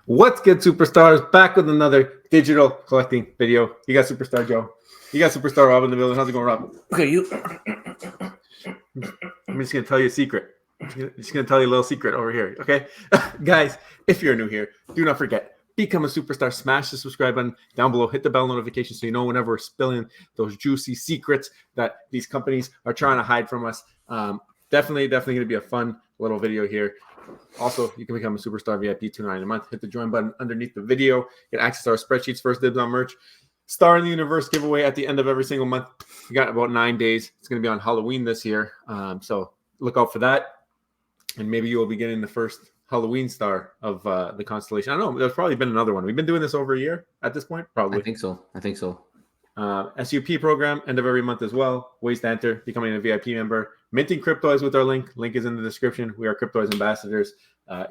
What's good, superstars? Back with another digital collecting video. You got Superstar Joe. You got Superstar Rob in the building. How's it going, Rob? Okay, you. I'm just going to tell you a secret. I'm just going to tell you a little secret over here, okay? Guys, if you're new here, do not forget, become a superstar. Smash the subscribe button down below. Hit the bell notification so you know whenever we're spilling those juicy secrets that these companies are trying to hide from us. Definitely going to be a fun little video here. Also, you can become a superstar VIP $2.99 a month. Hit the join button underneath the video. Get access to our spreadsheets, first dibs on merch. Star in the Universe giveaway at the end of every single month. We got about 9 days. It's going to be on Halloween this year. So look out for that. And maybe you will be getting the first Halloween star of the constellation. I don't know. There's probably been another one. We've been doing this over a year at this point. Probably. I think so. SUP program, end of every month as well. Ways to enter, becoming a VIP member. Minting Cryptoids with our link. Link is in the description. We are Cryptoids ambassadors.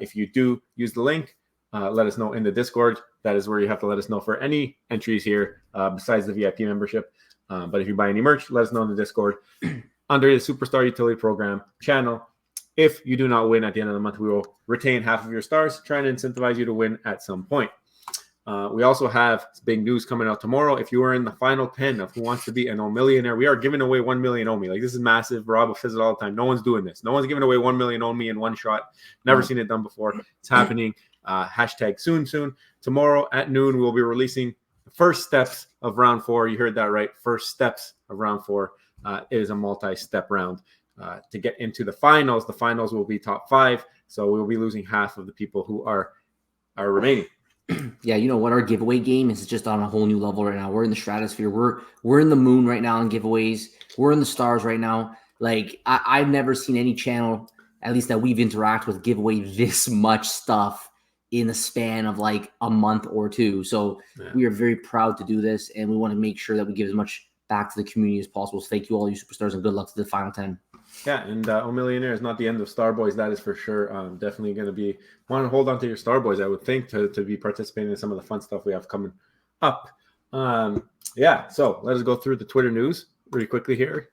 If you do use the link, let us know in the Discord. That is where you have to let us know for any entries here besides the VIP membership. But if you buy any merch, let us know in the Discord. Under the Superstar Utility Program channel, if you do not win at the end of the month, we will retain half of your stars, trying to incentivize you to win at some point. We also have big news coming out tomorrow. If you are in the final 10 of Who Wants to Be an O Millionaire, we are giving away 1 million OMI. Like, this is massive. Rob says it all the time. No one's doing this. No one's giving away 1 million OMI in one shot. Never seen it done before. It's happening. Hashtag soon. Tomorrow at noon, we'll be releasing the first steps of round 4. You heard that right. First steps of round 4. It is a multi-step round. To get into the finals will be top 5. So we'll be losing half of the people who are remaining. Yeah, you know what? Our giveaway game is just on a whole new level right now. We're in the stratosphere. We're in the moon right now in giveaways. We're in the stars right now. Like, I've never seen any channel, at least that we've interacted with, give away this much stuff in the span of like a month or two. So we are very proud to do this, and we want to make sure that we give as much back to the community as possible. So thank you all you superstars, and good luck to the final 10. Yeah, and O Millionaire is not the end of Starboys. That is for sure. Definitely going to be want to hold on to your Starboys, I would think, to be participating in some of the fun stuff we have coming up. Yeah, so let us go through the Twitter news pretty quickly here.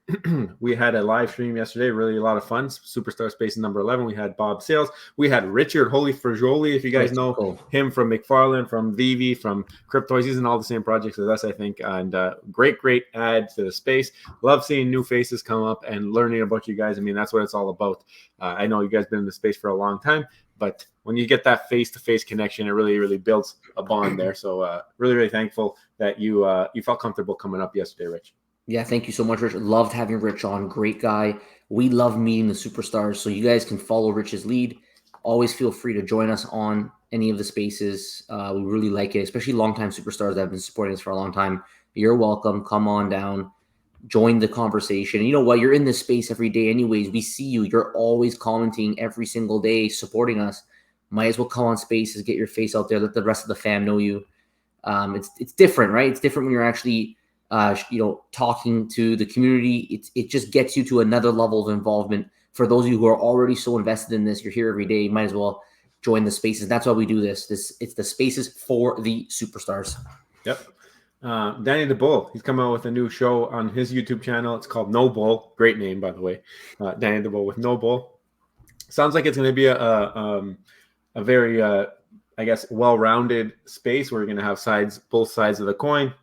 We had a live stream yesterday, really a lot of fun. Superstar Space number 11. We had Bob Sales. We had Richard Holy Frajoli, if you guys know him from McFarlane, from VeVe, from Cryptoids. He's in all the same projects as us, I think. And great add to the space. Love seeing new faces come up and learning about you guys. I mean, that's what it's all about. I know you guys been in the space for a long time, but when you get that face-to-face connection, it really builds a bond there. So really thankful that you felt comfortable coming up yesterday, Rich. Yeah, thank you so much, Rich. Loved having Rich on. Great guy. We love meeting the superstars, so you guys can follow Rich's lead. Always feel free to join us on any of the spaces. We really like it, especially longtime superstars that have been supporting us for a long time. You're welcome. Come on down. Join the conversation. You know what? You're in this space every day anyways. We see you. You're always commenting every single day, supporting us. Might as well come on spaces, get your face out there, let the rest of the fam know you. It's different, right? It's different when you're actually talking to the community. It just gets you to another level of involvement. For those of you who are already so invested in this, you're here every day, you might as well join the spaces. That's why we do this. It's the spaces for the superstars. Yep. Danny the Bull, he's coming out with a new show on his YouTube channel. It's called No Bull. Great name, by the way. Danny the Bull with No Bull. Sounds like it's going to be a very, I guess, well-rounded space where you're going to have both sides of the coin.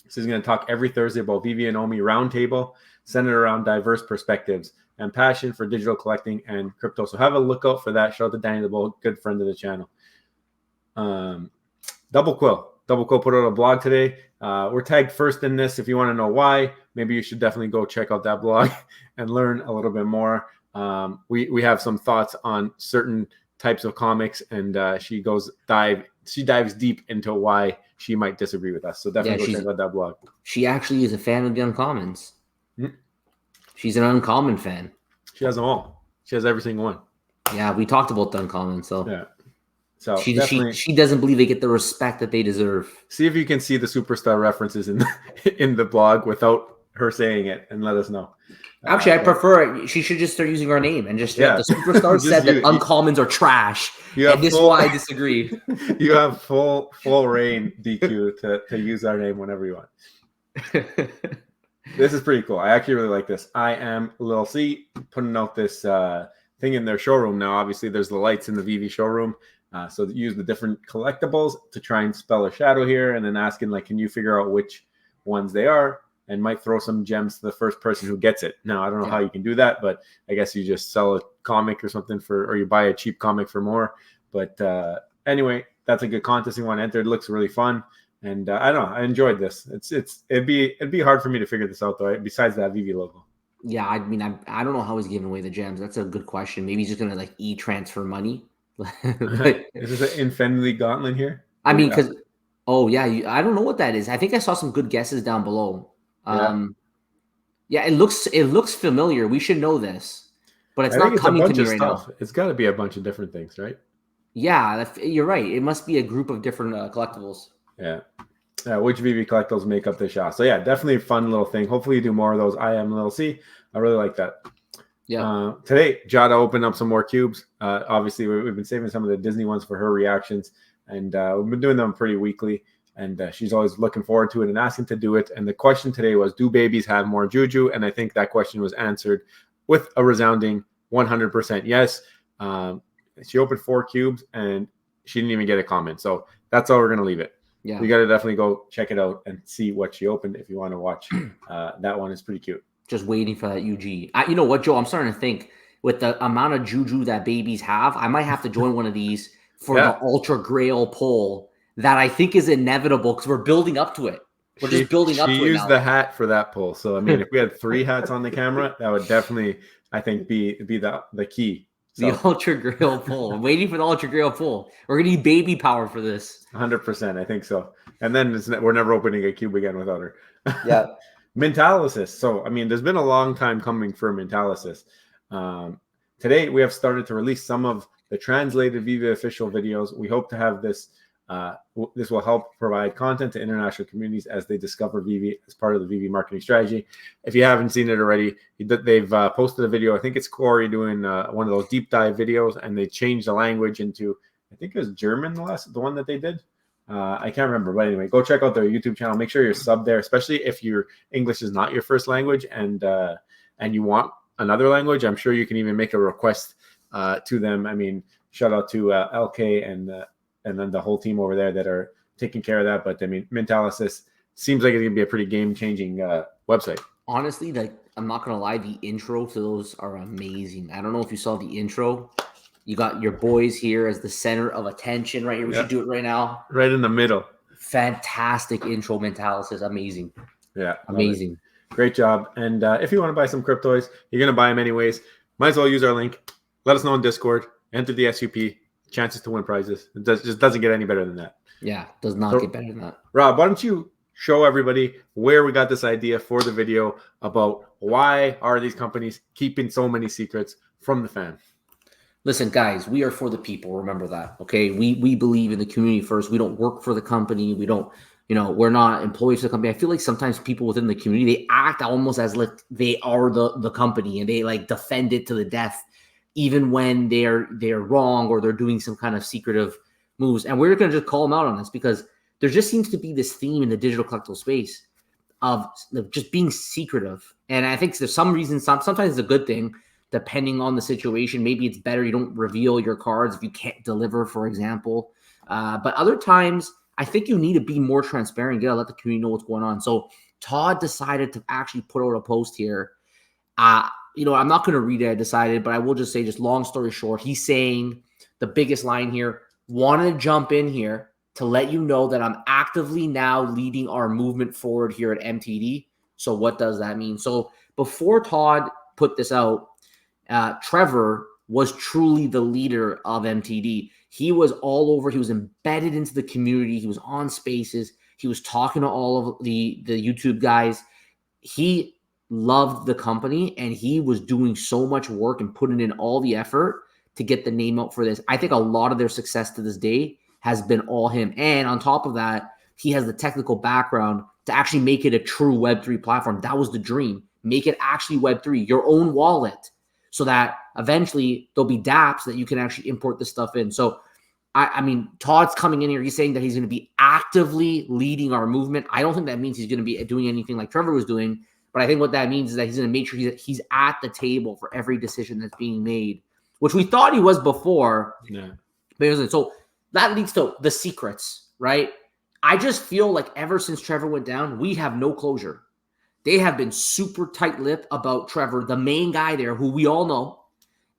So he's going to talk every Thursday about VeVe and OMI roundtable, centered around diverse perspectives and passion for digital collecting and crypto. So have a look out for that. Shout out to Danny the Bull, good friend of the channel. Double Quill put out a blog today. We're tagged first in this. If you want to know why, maybe you should definitely go check out that blog and learn a little bit more. We have some thoughts on certain types of comics, and she dives deep into why she might disagree with us. So definitely go check out that blog. She actually is a fan of the uncommons. Mm-hmm. She's an uncommon fan. She has them all. She has every single one. Yeah, we talked about the uncommons. So yeah. So she doesn't believe they get the respect that they deserve. See if you can see the superstar references in the blog without her saying it, and let us know. Actually, I prefer it. She should just start using our name and just the superstars said that uncommons are trash. And this is why I disagree. You have full reign, DQ, to use our name whenever you want. This is pretty cool. I actually really like this. I am Lil C putting out this thing in their showroom now. Obviously, there's the lights in the VeVe showroom. So use the different collectibles to try and spell a shadow here, and then asking like, can you figure out which ones they are, and might throw some gems to the first person who gets it. Now, I don't know how you can do that, but I guess you just sell a comic or something or you buy a cheap comic for more. But anyway, that's a good contest you want to enter. It looks really fun. And I don't know, I enjoyed this. It'd be hard for me to figure this out though, besides that VeVe logo. Yeah, I mean, I don't know how he's giving away the gems. That's a good question. Maybe he's just gonna like e-transfer money. Is this an Infinity Gauntlet here? I mean, because I don't know what that is. I think I saw some good guesses down below. Yeah, it looks familiar. We should know this, but it's not coming to me right now. It's got to be a bunch of different things, right? Yeah, you're right. It must be a group of different collectibles. Yeah. Which VeVe collectibles make up the shop. So yeah, definitely a fun little thing. Hopefully you do more of those. I really like that. Yeah. Today, Jada opened up some more cubes. Obviously, we've been saving some of the Disney ones for her reactions, and we've been doing them pretty weekly. And she's always looking forward to it and asking to do it. And the question today was, do babies have more juju? And I think that question was answered with a resounding 100% yes. She opened 4 cubes, and she didn't even get a comment. So that's how we're going to leave it. Yeah. You got to definitely go check it out and see what she opened if you want to watch. That one is pretty cute. Just waiting for that UG. You know what, Joe? I'm starting to think with the amount of juju that babies have, I might have to join one of these for the Ultra Grail poll that I think is inevitable because we're building up to it. We're just building up to it now. She used the hat for that poll. So, I mean, if we had 3 hats on the camera, that would definitely, I think, be the key. So, the Ultra Grail poll. I'm waiting for the Ultra Grail poll. We're going to need baby power for this. 100%. I think so. And then we're never opening a cube again without her. Yeah. Mentalis. So, I mean, there's been a long time coming for Mentalis. Today, we have started to release some of the translated VeVe official videos. We hope to have this. This will help provide content to international communities as they discover VeVe as part of the VeVe marketing strategy. If you haven't seen it already, they've posted a video. I think it's Corey doing one of those deep dive videos, and they changed the language into, I think it was German, the one that they did. I can't remember, but anyway, go check out their YouTube channel. Make sure you're subbed there, especially if your English is not your first language and you want another language. I'm sure you can even make a request to them. I mean, shout out to LK and then the whole team over there that are taking care of that. But I mean, Mentalis seems like it's gonna be a pretty game-changing website. Honestly, like, I'm not gonna lie, the intro to those are amazing. I don't know if you saw the intro. You got your boys here as the center of attention right here. We should do it right now. Right in the middle. Fantastic intro. Mentalis is amazing. Yeah. Amazing. Great job. And if you want to buy some cryptoys, you're going to buy them anyways. Might as well use our link. Let us know on Discord. Enter the SUP. Chances to win prizes. It just doesn't get any better than that. Yeah, does not get better than that. Rob, why don't you show everybody where we got this idea for the video about why are these companies keeping so many secrets from the fan? Listen, guys, we are for the people. Remember that, okay? We believe in the community first. We don't work for the company. We don't, we're not employees of the company. I feel like sometimes people within the community, they act almost as like they are the company, and they like defend it to the death, even when they're wrong or they're doing some kind of secretive moves. And we're going to just call them out on this because there just seems to be this theme in the digital collectible space of just being secretive. And I think there's some reasons, sometimes it's a good thing, depending on the situation. Maybe it's better you don't reveal your cards if you can't deliver, for example. But other times, I think you need to be more transparent. You gotta let the community know what's going on. So Todd decided to actually put out a post here. I'm not going to read it, I decided, but I will just say, just long story short, he's saying the biggest line here, wanted to jump in here to let you know that I'm actively now leading our movement forward here at MTD. So what does that mean? So before Todd put this out, Trevor was truly the leader of MTD. He was all over. He was embedded into the community. He was on Spaces. He was talking to all of the YouTube guys. He loved the company, and he was doing so much work and putting in all the effort to get the name out for this. I think a lot of their success to this day has been all him. And on top of that, he has the technical background to actually make it a true Web3 platform. That was the dream. Make it actually Web3, your own wallet, so that eventually there'll be dApps that you can actually import this stuff in. So, I mean, Todd's coming in here. He's saying that he's going to be actively leading our movement. I don't think that means he's going to be doing anything like Trevor was doing, but I think what that means is that he's going to make sure he's at the table for every decision that's being made, which we thought he was before. Yeah. But so that leads to the secrets, right? I just feel like ever since Trevor went down, we have no closure. They have been super tight-lipped about Trevor, the main guy there, who we all know,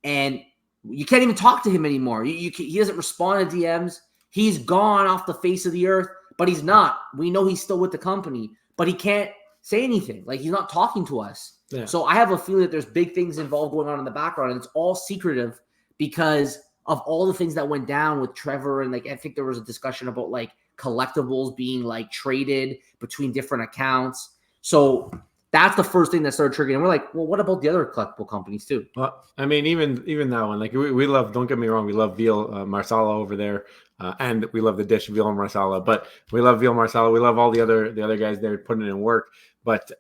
and you can't even talk to him anymore. He doesn't respond to DMs. He's gone off the face of the earth, but he's not. We know he's still with the company, but he can't say anything. Like, he's not talking to us. Yeah. So I have a feeling that there's big things involved going on in the background, and it's all secretive because of all the things that went down with Trevor. And like, I think there was a discussion about like collectibles being like traded between different accounts. So that's the first thing that started triggering. And we're like, well, what about the other collectible companies too? Well, I mean, even that one, like we love, don't get me wrong, we love veal marsala over there. And we love the dish veal and marsala, but we love veal marsala. We love all the other guys there putting in work. But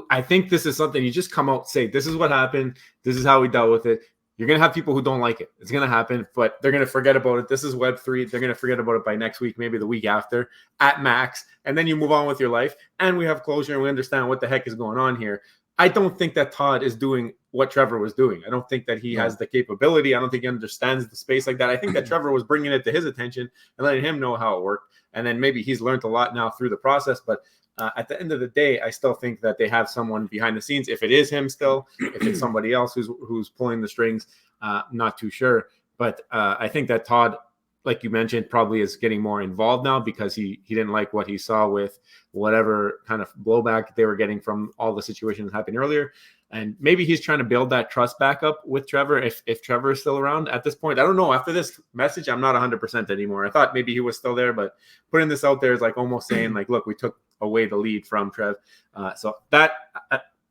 I think this is something you just come out, say, this is what happened. This is how we dealt with it. You're going to have people who don't like it. It's going to happen, but they're going to forget about it. This is Web3. They're going to forget about it by next week, maybe the week after at max. And then you move on with your life. And we have closure and we understand what the heck is going on here. I don't think that Todd is doing what Trevor was doing. I don't think that he has the capability. I don't think he understands the space like that. I think that Trevor was bringing it to his attention and letting him know how it worked. And then maybe he's learned a lot now through the process. But at the end of the day, I still think that they have someone behind the scenes. If it is him still, if it's somebody else who's pulling the strings, not too sure. But I think that Todd, like you mentioned, probably is getting more involved now because he didn't like what he saw with whatever kind of blowback they were getting from all the situations that happened earlier. And maybe he's trying to build that trust back up with Trevor if Trevor is still around at this point. I don't know. After this message, I'm not 100% anymore. I thought maybe he was still there, but putting this out there is like almost saying like, look, we took away the lead from Trev. So that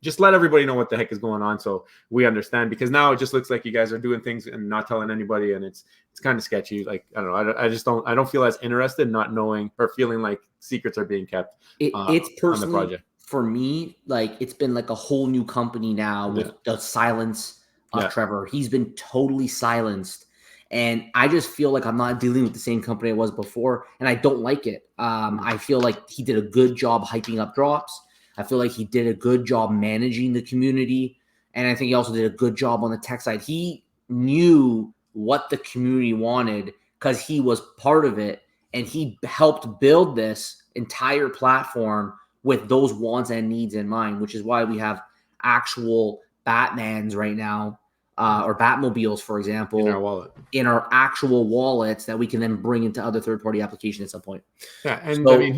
just let everybody know what the heck is going on so we understand, because now it just looks like you guys are doing things and not telling anybody, and it's kind of sketchy. Like, I don't know. I don't feel as interested not knowing or feeling like secrets are being kept it's personally, on the project. For me, like it's been like a whole new company now with the silence of Trevor. He's been totally silenced. And I just feel like I'm not dealing with the same company I was before, and I don't like it. I feel like he did a good job hyping up drops. I feel like he did a good job managing the community, and I think he also did a good job on the tech side. He knew what the community wanted because he was part of it, and he helped build this entire platform with those wants and needs in mind, which is why we have actual Batmans right now, or Batmobiles, for example, in our wallet, in our actual wallets that we can then bring into other third-party applications at some point. Yeah, and so, I mean,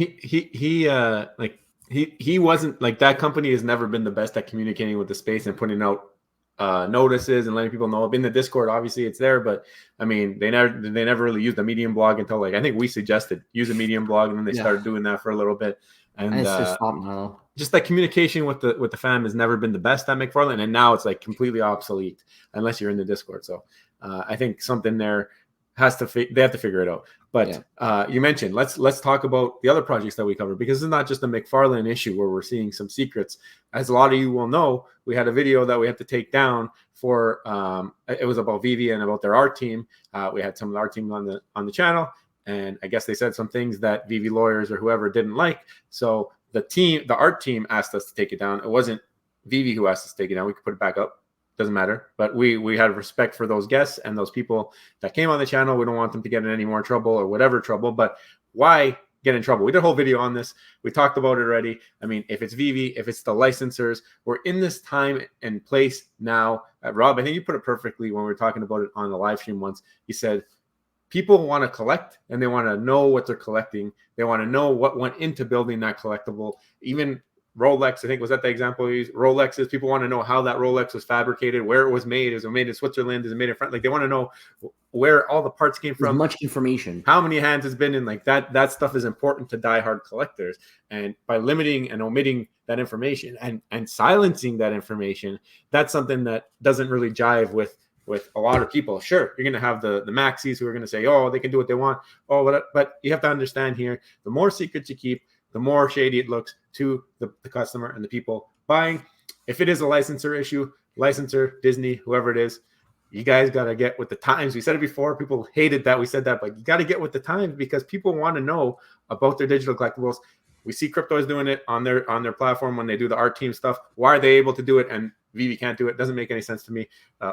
he wasn't like, that company has never been the best at communicating with the space and putting out notices and letting people know. In the Discord, obviously it's there, but I mean, they never really used a Medium blog until, like, I think we suggested use a Medium blog, and then they started doing that for a little bit. And it's just stopped now. Just that communication with the fam has never been the best at McFarlane, and now it's like completely obsolete unless you're in the Discord. So I think something there they have to figure it out. But you mentioned, let's talk about the other projects that we covered, because it's not just a McFarlane issue where we're seeing some secrets. As a lot of you will know, we had a video that we had to take down for it was about VeVe and about their art team. We had some of the art team on the channel, and I guess they said some things that VeVe lawyers or whoever didn't like. So the art team asked us to take it down. It wasn't VeVe who asked us to take it down. We could put it back up. Doesn't matter. But we had respect for those guests and those people that came on the channel. We don't want them to get in any more trouble or whatever trouble. But why get in trouble? We did a whole video on this. We talked about it already. I mean, if it's VeVe, if it's the licensors, we're in this time and place now. Rob, I think you put it perfectly when we were talking about it on the live stream once. You said people want to collect and they want to know what they're collecting. They want to know what went into building that collectible. Even Rolex, I think, was that the example you used? Rolexes, people want to know how that Rolex was fabricated, where it was made. Is it made in Switzerland? Is it made in France? Like, they want to know where all the parts came from. Much information. How many hands it's been in. Like, that stuff is important to diehard collectors. And by limiting and omitting that information and silencing that information, that's something that doesn't really jive with a lot of people. Sure, you're going to have the maxis who are going to say, oh, they can do what they want. Oh, but you have to understand here, the more secrets you keep, the more shady it looks to the customer and the people buying. If it is a licensor issue, Disney, whoever it is, you guys got to get with the times. We said it before. People hated that we said that, but you got to get with the times because people want to know about their digital collectibles. We see Crypto's doing it on their platform when they do the art team stuff. Why are they able to do it and VeVe can't do it? Doesn't make any sense to me.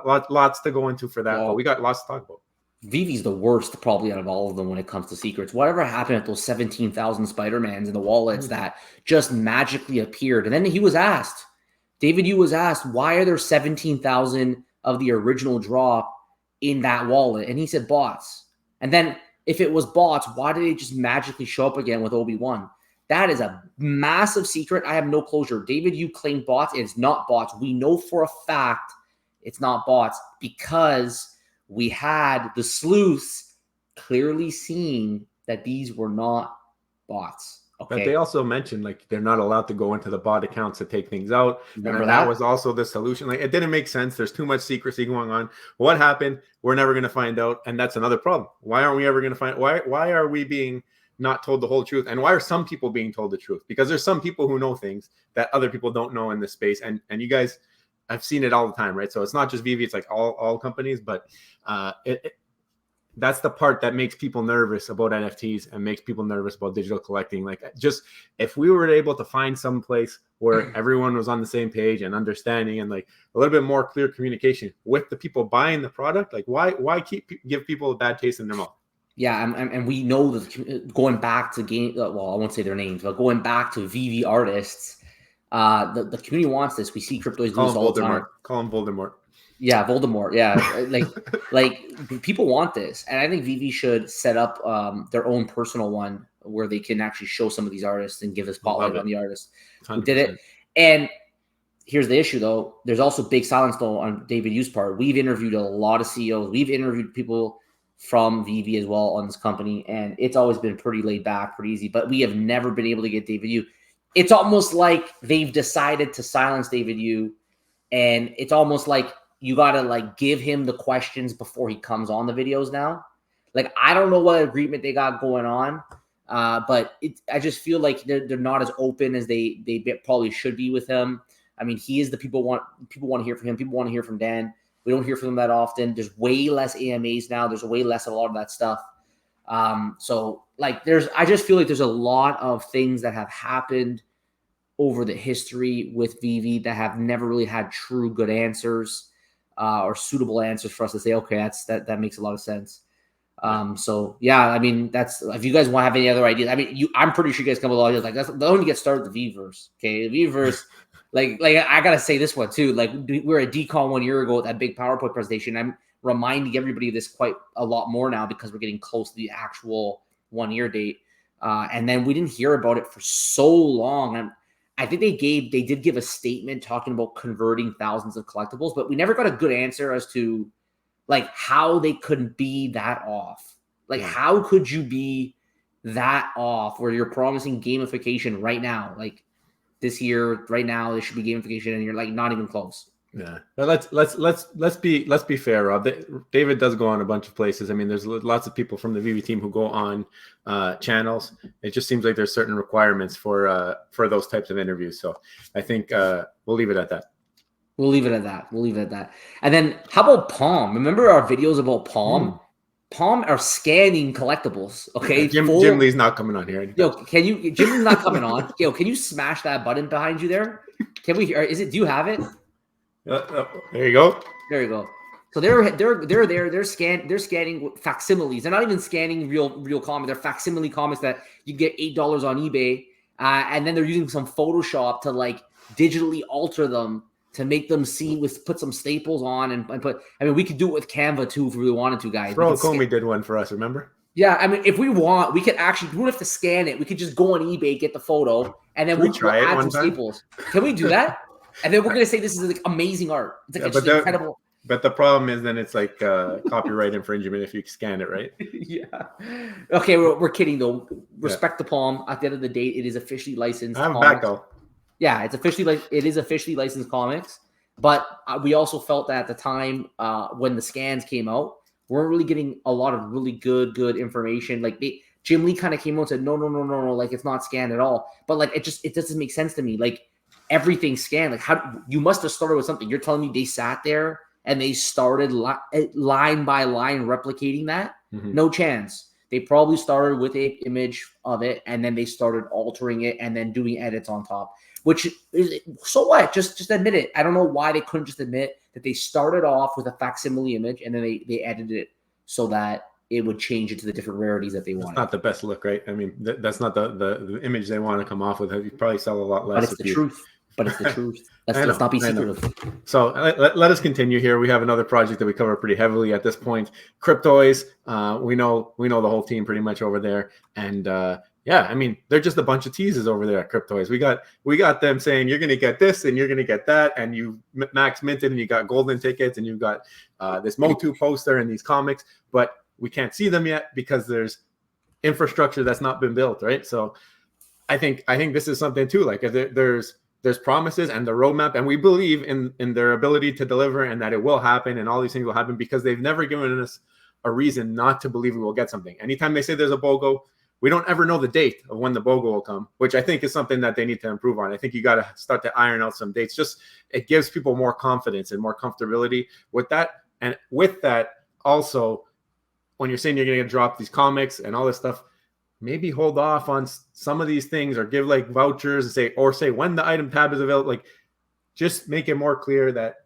Lots to go into for that, but we got lots to talk about. VeVe's the worst probably out of all of them when it comes to secrets. Whatever happened at those 17,000 Spider-Mans in the wallets that just magically appeared? And then he was asked, David Yu was asked, why are there 17,000 of the original drop in that wallet? And he said bots. And then if it was bots, why did they just magically show up again with Obi-Wan? That is a massive secret. I have no closure. David Yu claimed bots. It's not bots. We know for a fact it's not bots because we had the sleuths clearly seeing that these were not bots. Okay. But they also mentioned like they're not allowed to go into the bot accounts to take things out. Remember and that was also the solution. Like it didn't make sense. There's too much secrecy going on. What happened? We're never going to find out. And that's another problem. Why aren't we ever going to find why are we being not told the whole truth? And why are some people being told the truth? Because there's some people who know things that other people don't know in this space. And you guys, I've seen it all the time, right? So it's not just VeVe, it's like all companies, but that's the part that makes people nervous about NFTs and makes people nervous about digital collecting. Like just if we were able to find some place where everyone was on the same page and understanding and like a little bit more clear communication with the people buying the product, like why give people a bad taste in their mouth? Yeah, and we know that going back to game, well, I won't say their names, but going back to VeVe artists, the community wants this. We see cryptos lose all the time. Call him Voldemort. Yeah, Voldemort. Yeah, like people want this, and I think VeVe should set up their own personal one where they can actually show some of these artists and give a spotlight on the artists who did it. And here's the issue, though. There's also big silence, though, on David Yu's part. We've interviewed a lot of CEOs. We've interviewed people from VeVe as well on this company, and it's always been pretty laid back, pretty easy. But we have never been able to get David Yu. It's almost like they've decided to silence David Yu, and it's almost like you got to like give him the questions before he comes on the videos now. Like, I don't know what agreement they got going on, but I just feel like they're not as open as they probably should be with him. I mean, he is the people want to hear from him. People want to hear from Dan. We don't hear from them that often. There's way less AMAs now. There's way less of a lot of that stuff. So like I just feel like there's a lot of things that have happened over the history with VeVe that have never really had true good answers or suitable answers for us to say, okay, that makes a lot of sense. So yeah, I mean, that's, if you guys want to have any other ideas, I mean, I'm pretty sure you guys come with a lot of ideas. Like that's the only get started with the VeVerse. Okay. The VeVerse, like I got to say this one too. Like we were at DCon 1 year ago at that big PowerPoint presentation. I'm reminding everybody of this quite a lot more now because we're getting close to the actual 1 year date. And then we didn't hear about it for so long. And I think they did give a statement talking about converting thousands of collectibles, but we never got a good answer as to like how they could be that off. Like, how could you be that off where you're promising gamification right now? Like this year, right now, there should be gamification, and you're like not even close. Yeah, but let's be fair, Rob. David does go on a bunch of places. I mean, there's lots of people from the VeVe team who go on channels. It just seems like there's certain requirements for those types of interviews. So I think we'll leave it at that. We'll leave it at that. And then how about Palm? Remember our videos about Palm? Palm are scanning collectibles. Okay, Jim Lee's not coming on here. Yo, Jim Lee's not coming on. Yo, can you smash that button behind you there? Can we? Or do you have it? There you go. There you go. So they're there. They're scanning facsimiles. They're not even scanning real comics. They're facsimile comics that you get $8 on eBay, and then they're using some Photoshop to like digitally alter them to make them see, put some staples on and put. I mean, we could do it with Canva too if we really wanted to, guys. Ecomi did one for us. Remember? Yeah, I mean, if we want, we could actually. We don't have to scan it. We could just go on eBay, get the photo, and then we'll add some staples. Can we do that? And then we're gonna say this is like amazing art. It's like it's incredible. But the problem is then it's like copyright infringement if you scan it, right? Yeah. Okay, we're kidding though. Respect the Palm. At the end of the day, it is officially licensed. I'm back though. Yeah, it is officially licensed comics. But we also felt that at the time when the scans came out, we weren't really getting a lot of really good information. Like Jim Lee kind of came out and said, no, like it's not scanned at all. But like it doesn't make sense to me. Like everything's scanned. Like how you must have started with something. You're telling me they sat there and they started line by line replicating that? Mm-hmm. No chance. They probably started with an image of it, and then they started altering it and then doing edits on top. Which is, so what? Just admit it. I don't know why they couldn't just admit that they started off with a facsimile image and then they edited it so that it would change it to the different rarities that they It's wanted. not the best look, right? I mean, that's not the image they want to come off with. You probably sell a lot less. But it's the truth. But it's the truth. Let's not be secretive. So let us continue here. We have another project that we cover pretty heavily at this point. Cryptoys. We know the whole team pretty much over there, and yeah, I mean, they're just a bunch of teases over there at Cryptoys. We got them saying you're going to get this and you're going to get that, and you max minted and you got golden tickets and you've got this Motu poster and these comics, but we can't see them yet because there's infrastructure that's not been built, right? So I think this is something too. Like there's promises and the roadmap, and we believe in their ability to deliver and that it will happen and all these things will happen because they've never given us a reason not to believe we will get something. Anytime they say there's a BOGO, we don't ever know the date of when the BOGO will come, which I think is something that they need to improve on. I think you got to start to iron out some dates. Just it gives people more confidence and more comfortability with that. And with that, also, when you're saying you're going to drop these comics and all this stuff, maybe hold off on some of these things or give like vouchers and say when the item tab is available. Like, just make it more clear that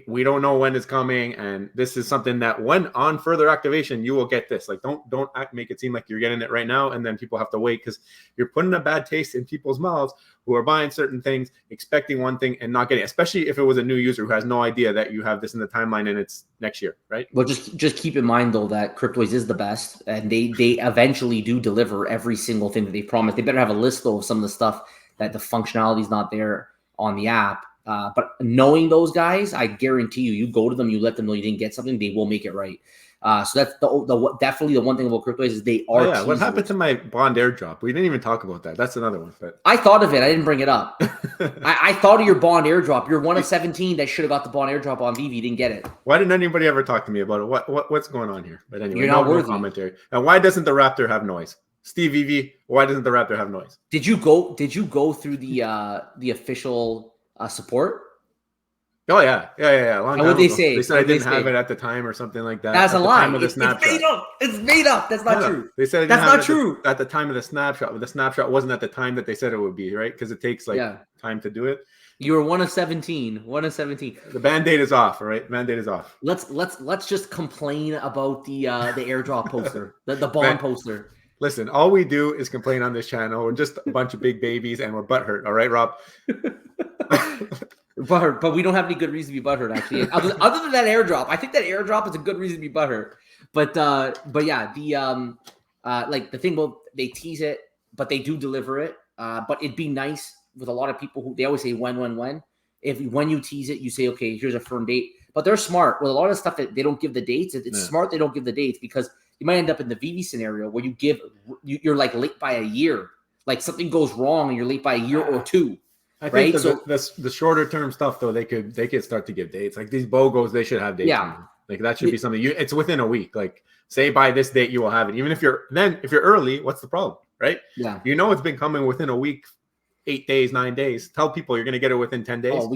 we don't know when it's coming, and this is something that when on further activation you will get this. Like, don't make it seem like you're getting it right now and then people have to wait, because you're putting a bad taste in people's mouths who are buying certain things, expecting one thing and not getting it, especially if it was a new user who has no idea that you have this in the timeline and it's next year, right? Well, just keep in mind though that Cryptoys is the best, and they eventually do deliver every single thing that they promise. They better have a list though of some of the stuff that the functionality is not there on the app. But knowing those guys, I guarantee you go to them, you let them know you didn't get something, they will make it right. So that's definitely the one thing about Cryptoys is they are. What happened to my bond airdrop? We didn't even talk about that. That's another one. But I thought of it. I didn't bring it up. I thought of your bond airdrop. You're one of 17 that should have got the bond airdrop on VeVe. Didn't get it. Why didn't anody ever talk to me about it? What's going on here? But anyway, you're not worthy. No commentary. And why doesn't the Raptor have noise? Steve VeVe, why doesn't the Raptor have noise? Did you go through the official support? Oh yeah. Long time ago. They said I didn't have it at the time or something like that. That's a lie. It's made up. It's made up. That's not true. They said that's not true. At the time of the snapshot, but the snapshot wasn't at the time that they said it would be, right? Because it takes time to do it. You were one of 17. One of 17. The Band-Aid is off, all right? Band-Aid is off. Let's just complain about the airdrop poster, the bond poster. Listen, all we do is complain on this channel. We're just a bunch of big babies and we're butthurt, all right, Rob? Butthurt, but we don't have any good reason to be butthurt, actually. Other than that airdrop, I think that airdrop is a good reason to be butthurt. But yeah, the thing about they tease it, but they do deliver it. But it'd be nice with a lot of people who they always say when. When you tease it, you say, okay, here's a firm date. But they're smart with a lot of stuff that they don't give the dates. It's smart they don't give the dates because you might end up in the VeVe scenario where you're like late by a year. Like something goes wrong and you're late by a year or two. I think the shorter term stuff though, they could start to give dates. Like these BOGOs, they should have dates. Yeah. Like that should be something it's within a week. Like say by this date you will have it. Even if you're early, what's the problem? Right? Yeah. It's been coming within a week, 8 days, 9 days. Tell people you're gonna get it within 10 days. Oh,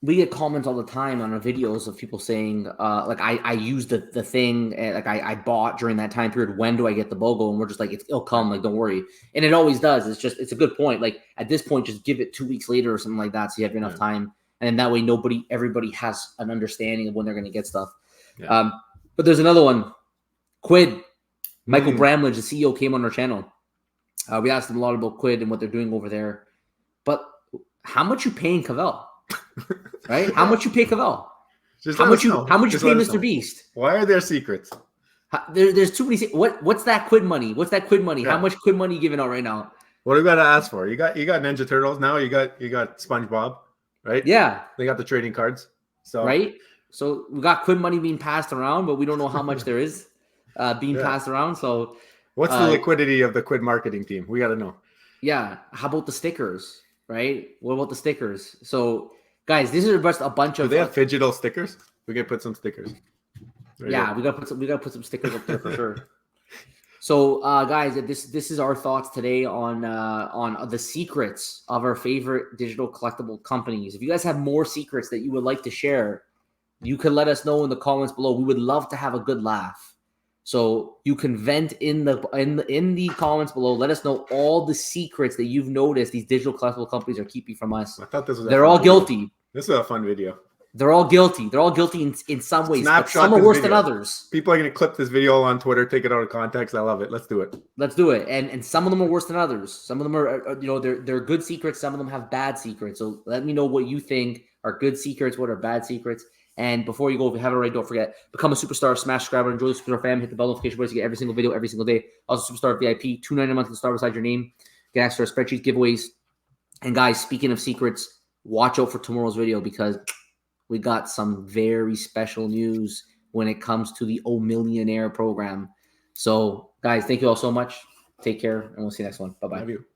we get comments all the time on our videos of people saying, I used the thing, like I bought during that time period. When do I get the BOGO? And we're just like, it'll come. Like, don't worry. And it always does. It's a good point. Like at this point, just give it 2 weeks later or something like that, so you have enough time. And then that way, everybody has an understanding of when they're going to get stuff. Yeah. But there's another one. Quidd, Michael Bramlage, the CEO, came on our channel. We asked him a lot about Quidd and what they're doing over there. But how much you paying Cavell? Right? How much you pay Cavell? How much you pay Mr. Beast? Why are there secrets? There's too many. What's that Quidd money? What's that Quidd money? Yeah. How much Quidd money you giving out right now? What do we got to ask for? You got Ninja Turtles now. You got SpongeBob, right? Yeah. They got the trading cards. So right. So we got Quidd money being passed around, but we don't know how much there is being passed around. So what's the liquidity of the Quidd marketing team? We got to know. Yeah. How about the stickers? Right. What about the stickers? So guys, these are just a bunch of. Do they have digital stickers? We can put some stickers. We gotta put some stickers up there for sure. So, guys, this is our thoughts today on the secrets of our favorite digital collectible companies. If you guys have more secrets that you would like to share, you can let us know in the comments below. We would love to have a good laugh. So you can vent in the comments below. Let us know all the secrets that you've noticed these digital collectible companies are keeping from us. I thought this was they're all guilty. This is a fun video. They're all guilty. They're all guilty in some ways. But Snapshot some are this worse video. than others. People are going to clip this video on Twitter, take it out of context. I love it. Let's do it. Let's do it. And some of them are worse than others. Some of them are, they're good secrets. Some of them have bad secrets. So let me know what you think are good secrets, what are bad secrets. And before you go, if you haven't already, don't forget, become a superstar, smash subscriber, enjoy the Superstar fam, hit the bell notification button to get every single video every single day. Also, Superstar VIP, $2.99 a month to start beside your name. Get access to our spreadsheet giveaways. And guys, speaking of secrets, watch out for tomorrow's video because we got some very special news when it comes to the Millionaire program. So, guys, thank you all so much. Take care, and we'll see you next one. Bye-bye. Love you.